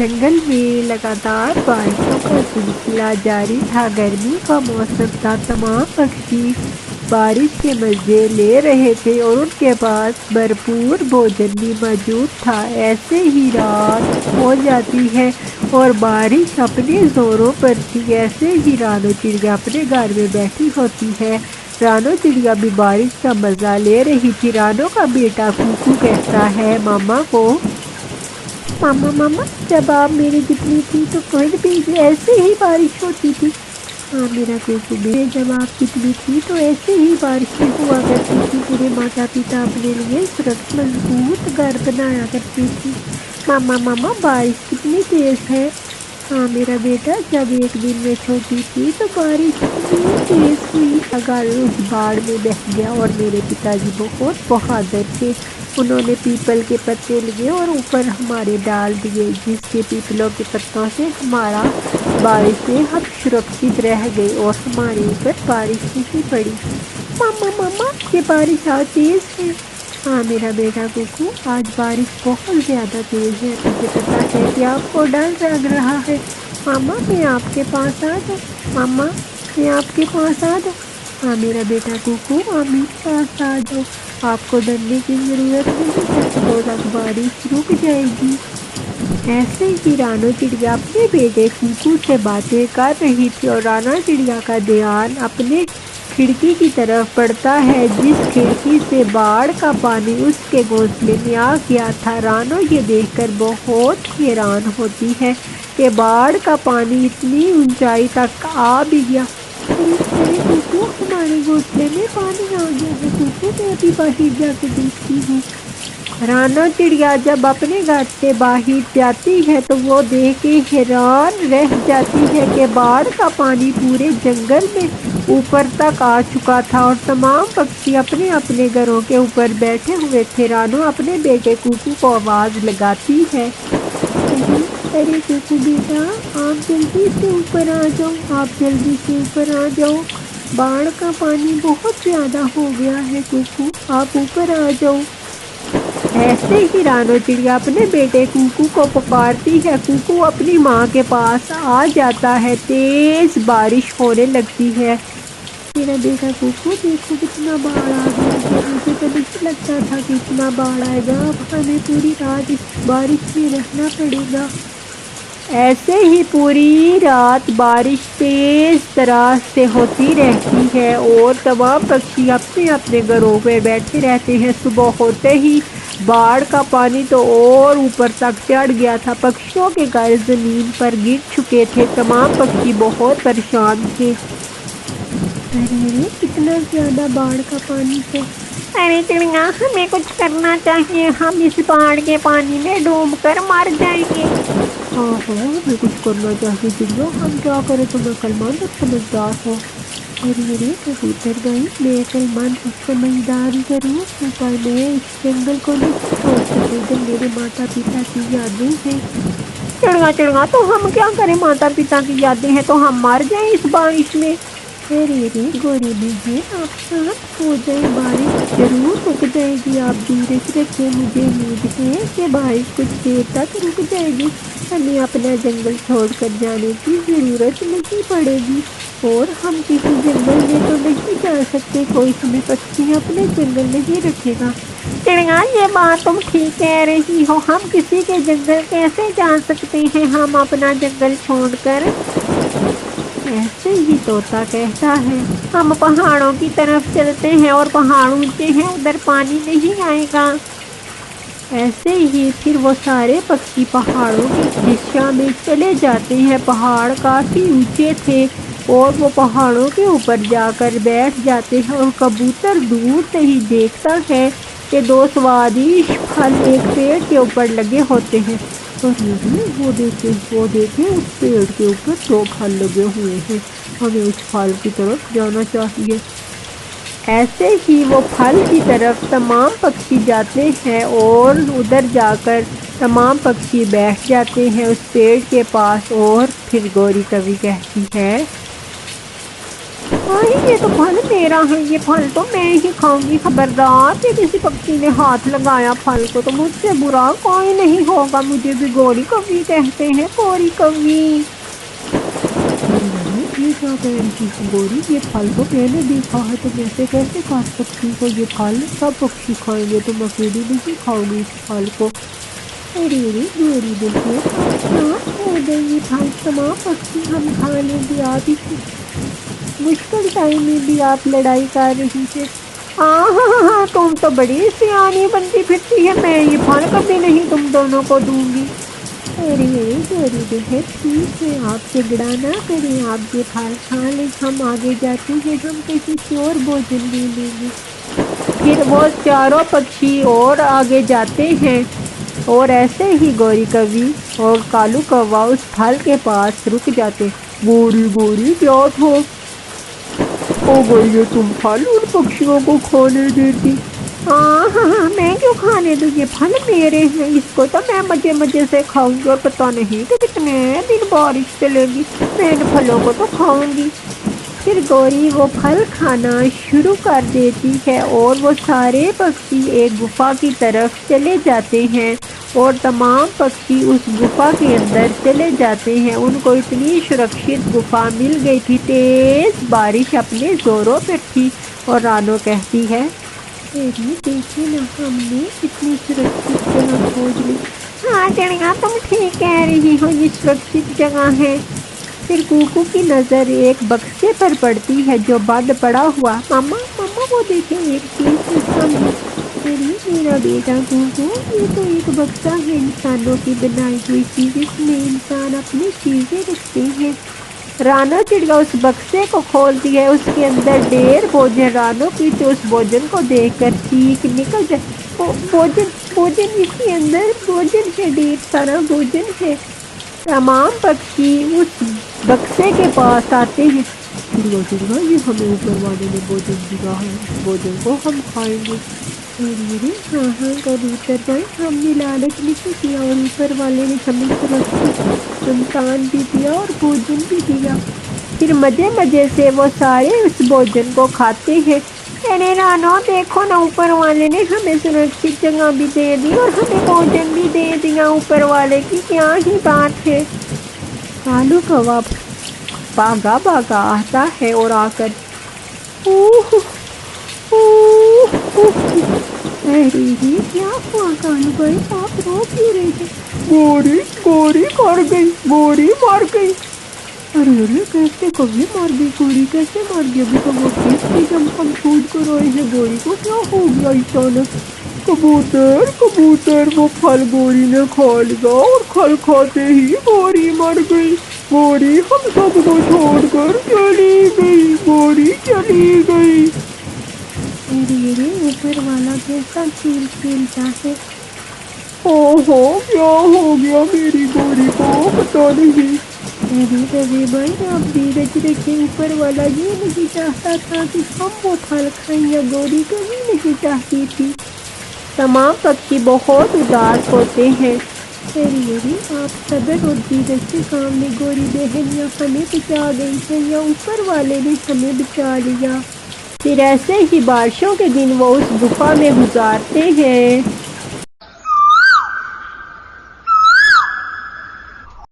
جنگل میں لگاتار بارشوں کا سلسلہ جاری تھا۔ گرمی کا موسم تھا، تمام پکشی بارش کے مزے لے رہے تھے اور ان کے پاس بھرپور بھوجن بھی موجود تھا۔ ایسے ہی رات ہو جاتی ہے اور بارش اپنے زوروں پر تھی۔ ایسے ہی رانو چڑیا اپنے گھر میں بیٹھی ہوتی ہے۔ رانو چڑیا بھی بارش کا مزہ لے رہی تھی۔ رانو کا بیٹا کوکو کہتا ہے ماما کو، ماما ماما، جب آپ میرے جتنی تھی تو خود بھی ایسے ہی بارش ہوتی تھی۔ ہاں میرا کوکو بیٹا، جب آپ جتنی تھی تو ایسے ہی بارشیں ہوا کرتی تھی۔ میرے ماتا پتا اپنے لیے سخت مضبوط گھر بنایا کرتے تھے۔ ماما ماما، بارش کتنی تیز ہے۔ ہاں میرا بیٹا، جب ایک دن میں چھوٹی تھی تو بارش اتنی تیز ہوئی، گھر اس باڑ میں بہہ گیا اور میرے پتا جی بہت بہادر تھے۔ انہوں نے پیپل کے پتے لیے اور اوپر ہمارے ڈال دیے، جس کے پیپلوں کے پتوں سے ہمارا بارش سے ہم سرکشت رہ گئے اور ہمارے اوپر بارش نہیں پڑی۔ ماما ماما، یہ بارش آج تیز ہے۔ ہاں میرا بیٹا کوکو، آج بارش بہت زیادہ تیز ہے۔ مجھے پتا ہے کہ آپ کو ڈر لگ رہا ہے۔ ماما، میں آپ کے پاس آ جاؤں؟ ماما، میں آپ کے پاس آ جاؤں؟ ہاں میرا بیٹا کوکو، امی کے پاس آ جاؤ، آپ کو ڈرنے کی ضرورت نہیں ہے، صبح تک بارش رک جائے گی۔ ایسے ہی رانو چڑیا اپنے بیٹے کوکو سے باتیں کر رہی تھی اور رانو چڑیا کا دھیان اپنے کھڑکی کی طرف پڑتا ہے، جس کھڑکی سے باڑ کا پانی اس کے گھونسلے میں آ گیا تھا۔ رانو یہ دیکھ کر بہت حیران ہوتی ہے کہ باڑ کا پانی اتنی اونچائی تک آ بھی گیا۔ ارے کوکو، ہمارے گھونسلے میں پانی آ گیا ہے۔ کوکو، میں ابھی باہر جا کے دیکھتی ہوں۔ رانو چڑیا جب اپنے گھر سے باہر جاتی ہے تو وہ دیکھ کے حیران رہ جاتی ہے کہ باڑ کا پانی پورے جنگل میں اوپر تک آ چکا تھا اور تمام پکشی اپنے اپنے گھروں کے اوپر بیٹھے ہوئے تھے۔ رانو اپنے بیٹے کوکو کو آواز لگاتی ہے، ارے کوکو بیٹا، آپ جلدی سے اوپر آ جاؤ، آپ جلدی سے اوپر آ جاؤ، باڑ کا پانی بہت زیادہ ہو گیا ہے۔ کوکو، آپ اوپر آ جاؤ۔ ایسے ہی رانو چڑیا اپنے بیٹے کوکو کو پکارتی ہے۔ کوکو اپنی ماں کے پاس آ جاتا ہے۔ تیز بارش ہونے لگتی ہے۔ میرا بیٹا کوکو، دیکھو کتنا باڑ آ گیا ہے، مجھے تو نہیں لگتا تھا کہ اتنا باڑ آئے گا، اب ہمیں پوری رات اس بارش میں رہنا پڑے گا۔ ایسے ہی پوری رات بارش تیز طرح سے ہوتی رہتی ہے اور تمام پکشی اپنے اپنے گھروں پہ بیٹھے رہتے ہیں۔ صبح ہوتے ہی باڑ کا پانی تو اور اوپر تک چڑھ گیا تھا۔ پکشیوں کے گھر زمین پر گر چکے تھے۔ تمام پکشی بہت پریشان تھے۔ ارے کتنا زیادہ باڑ کا پانی ہے۔ ارے چڑیا، ہمیں کچھ کرنا چاہیے، ہم اس باڑ کے پانی میں ڈوب کر مر جائیں گے۔ ہاں ہمیں کچھ کرنا چاہیے چڑیا، ہم کیا کریں، تم عقل مند اور سمجھدار ہو۔ ارے کبوتر بھائی، میں عقل مند اور سمجھدار ضرور ہوں، پر میں اس جنگل کو نہیں چھوڑ سکتی۔ جب میرے ماتا پتا کی یادیں ہیں۔ چڑیا چڑیا، تو ہم کیا کریں، ماتا پتا کی یادیں ہیں تو ہم مر جائیں اس بارش میں۔ ارے گوری بہن، آپ شانت ہو جائیں، بارش ضرور رک جائے گی، آپ دھیرج رکھیں، مجھے امید ہے کہ بارش کچھ دیر تک رک جائے گی، ہمیں اپنا جنگل چھوڑ کر جانے کی ضرورت نہیں پڑے گی اور ہم کسی جنگل میں تو نہیں جا سکتے، کوئی ہمیں پکشی اپنے جنگل نہیں رکھے گا۔ چڑیا، یہ بات تم ٹھیک کہہ رہی ہو، ہم کسی کے جنگل کیسے جا سکتے ہیں، ہم اپنا جنگل چھوڑ کر؟ ایسے ہی طوطا کہتا ہے، ہم پہاڑوں کی طرف چلتے ہیں اور پہاڑ اونچے ہیں، ادھر پانی نہیں آئے گا۔ ایسے ہی پھر وہ سارے پکشی پہاڑوں کی دشا میں چلے جاتے ہیں۔ پہاڑ کافی اونچے تھے اور وہ پہاڑوں کے اوپر جا کر بیٹھ جاتے ہیں اور کبوتر دور سے ہی دیکھتا ہے کہ دو سوادش پھل ایک پیڑ کے اوپر لگے ہوتے ہیں۔ ارے وہ دیکھیں اس پیڑ کے اوپر دو پھل لگے ہوئے ہیں، ہمیں اس پھل کی طرف جانا چاہیے۔ ایسے ہی وہ پھل کی طرف تمام پکشی جاتے ہیں اور ادھر جا کر تمام پکشی بیٹھ جاتے ہیں اس پیڑ کے پاس، اور پھر گوری کوی کہتی ہے، ہائی یہ تو پھل میرا ہے، یہ پھل تو میں ہی کھاؤں گی، خبردار کہ کسی پکشی نے ہاتھ لگایا پھل کو تو مجھ سے برا کوئی نہیں ہوگا، مجھے بھی گوری کوی کہتے ہیں، گوری کوی۔ ارے ارے یہ کیا کہہ رہی ہو گوری، یہ پھل تو میں نے دیکھا ہے، تم ایسے کیسے کھا سکتی ہو، یہ پھل سب پکشی کھائیں گے، تم اکیلی نہیں کھاؤ گی اس پھل کو۔ ارے ارے گوری بہن آپ شانت ہو گئی، یہ پھل تمام پکشی ہم کھا لیں گے، آپ اس مشکل ٹائم میں بھی آپ لڑائی کر رہی ہے۔ ہاں ہاں ہاں ہاں، تم تو بڑی سیانی بنتی پھرتی ہے، میں یہ پھل کبھی نہیں تم دونوں کو دوں گی۔ ارے ارے گوری بہن ٹھیک ہے، آپ جھگڑا نہ کریں، آپ یہ پھل کھا لیں، ہم آگے جاتے ہیں، ہم کہیں سے اور بھوجن لے لیں گے۔ پھر وہ چاروں پکشی اور آگے جاتے ہیں، اور ایسے ہی گوری کوی اور کالو کوا اس پھل کے پاس رک جاتے۔ گوری گوری کیا تھا، ہو گئی ہے تم پھل ان پکشیوں کو کھانے دیتی؟ ہاں ہاں ہاں، میں کیوں کھانے دوں، یہ پھل میرے ہیں، اس کو تو میں مزے مزے سے کھاؤں گی، اور پتہ نہیں کہ کتنے دن بارش چلے گی، میں ان پھلوں کو تو کھاؤں گی۔ پھر گوری وہ پھل کھانا شروع کر دیتی ہے، اور وہ سارے پکشی ایک گفا کی طرف چلے جاتے ہیں، اور تمام پکشی اس گفا کے اندر چلے جاتے ہیں، ان کو اتنی سرکشت گفا مل گئی تھی، تیز بارش اپنے زوروں پر تھی، اور رانو کہتی ہے ارے دیکھیے نا ہم نے کتنی سرکشت جگہ کھوج لی۔ ہاں چڑیا تم ٹھیک کہہ رہی ہو، یہ سرکشت جگہ ہے۔ پھر کوکو کی نظر ایک بکسے پر پڑتی ہے جو بند پڑا ہوا۔ ماما ماما وہ دیکھیں ایک چیز ہے سامنے۔ ارے میرا بیٹا کوکو، یہ تو ایک بکسا ہے انسانوں کی بنائی ہوئی چیز، اس میں انسان اپنی چیزیں رکھتے ہیں۔ رانو چڑیا اس بکسے کو کھولتی ہے، اس کے اندر ڈھیر بھوجن رانو پیچھے اس بھوجن کو دیکھ کر چیخ نکل جائے۔ بھوجن بھوجن اس کے اندر بھوجن ہے، ڈھیر سارا بھوجن ہے۔ تمام پکشی اس بکسے کے پاس آتے ہیں۔ چڑیا چڑیا یہ ہمیں اوپر والے نے بھوجن دیا ہے، اس بھوجن کو ہم کھائیں گے۔ ارے ارے ہاں ہاں کبوتر بھائی، ہم نے لالچ نہیں کیا، اور اوپر والے نے ہمیں سرکشت سنتان بھی دیا اور بھوجن بھی دیا۔ پھر مزے مزے سے وہ سارے اس بھوجن کو کھاتے ہیں۔ ارے رانو دیکھو نا، اوپر والے نے ہمیں سرکشت جگہ بھی دے دی اور ہمیں بھوجن بھی دے دیا، اوپر والے کی کیا ہی بات ہے۔ کالو کوا بھاگا بھاگا آتا ہے، اور آ کر اوہ اوہ اوہ، ارے رے کیا ہوا کالو بھائی، آپ رو کیوں رہے ہیں؟ گوری گوری مر گئی، گوری مر گئی۔ ارے ارے کیسے کبھی مر گئی گوری، کیسے مر گئی، ابھی تو وہ ٹھیک تھی جب ہم کھود کر آئے ہیں، گوری کو کیا ہو گیا اچانک؟ کبوتر کبوتر وہ پھل گوری نے کھا لیا، اور پھل کھاتے ہی گوری مر گئی، گوری ہم سب کو چھوڑ کر چلی گئی، گوری چلی گئی۔ ارے ارے اوپر والا کیسا کھیل کھیلتا ہے؟ اوہو کیا ہو گیا میری گوری کو پتہ نہیں۔ ارے روی بھائی آپ دھیرج رکھیں، اوپر والا یہ نہیں چاہتا تھا کہ ہم وہ پھل کھائیں، یا گوری کبھی نہیں چاہتی تھی۔ تمام پکشی بہت اداس ہوتے ہیں۔ ارے ارے آپ صبر اور دھیرج سے کام لیں، گوری بہن یا ہمیں بچا گئی ہے، یا اوپر والے نے ہمیں بچا لیا۔ پھر ایسے ہی بارشوں کے دن وہ اس گفا میں گزارتے ہیں۔